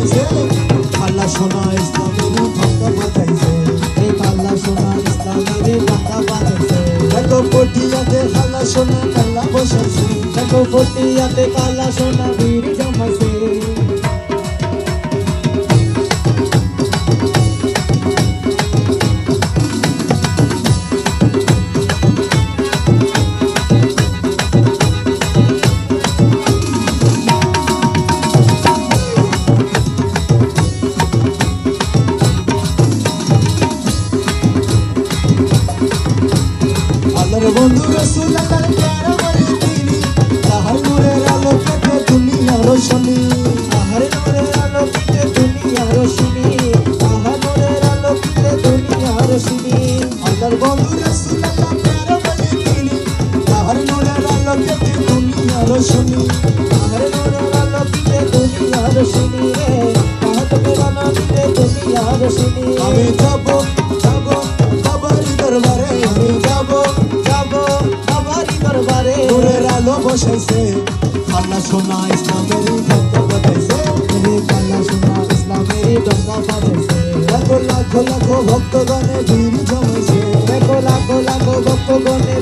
বাজাইছে কাল্লা সোনা ইসলামের ঢাকা বাজাইছে এই কাল্লা সোনা ইসলামের ঢাকা বাজাইছে দেখো পটিয়াতে কাল্লা সোনা কাল্লা বসাইছে দেখো পটিয়াতে কাল্লা সোনা ভিড় জমাইছে আল্লাহর বন্ধু রাসূল আল্লাহর প্যারা বলে তিনি তাহার নূরের আলোকে দুনিয়া রোশনী তাহার নূরের আলোকিতে দুনিয়া রোশনী তাহার নূরের আলোকিতে দুনিয়া রোশনী আল্লাহর বন্ধু রাসূল আল্লাহর প্যারা বলে তিনি তাহার নূরের আলোকে দুনিয়া রোশনী তাহার নূরের আলোকিতে দুনিয়া রোশনী রে তাহার নূরের আলোকিতে দুনিয়া রোশনী আমি যাব যাব বাবারি দরবারে আমি যাব যাব বাবারি দরবারে নূরের আলো বসাইছে কাল্লা সোনা ইসলামের ঢাকা বাজাইছে রে কাল্লা সোনা ইসলামের ঢাকা বাজাইছে লাখো লাখো লাখো ভক্তগণে ভিড় জমাইছে দেখো লাখো লাখো ভক্তগণে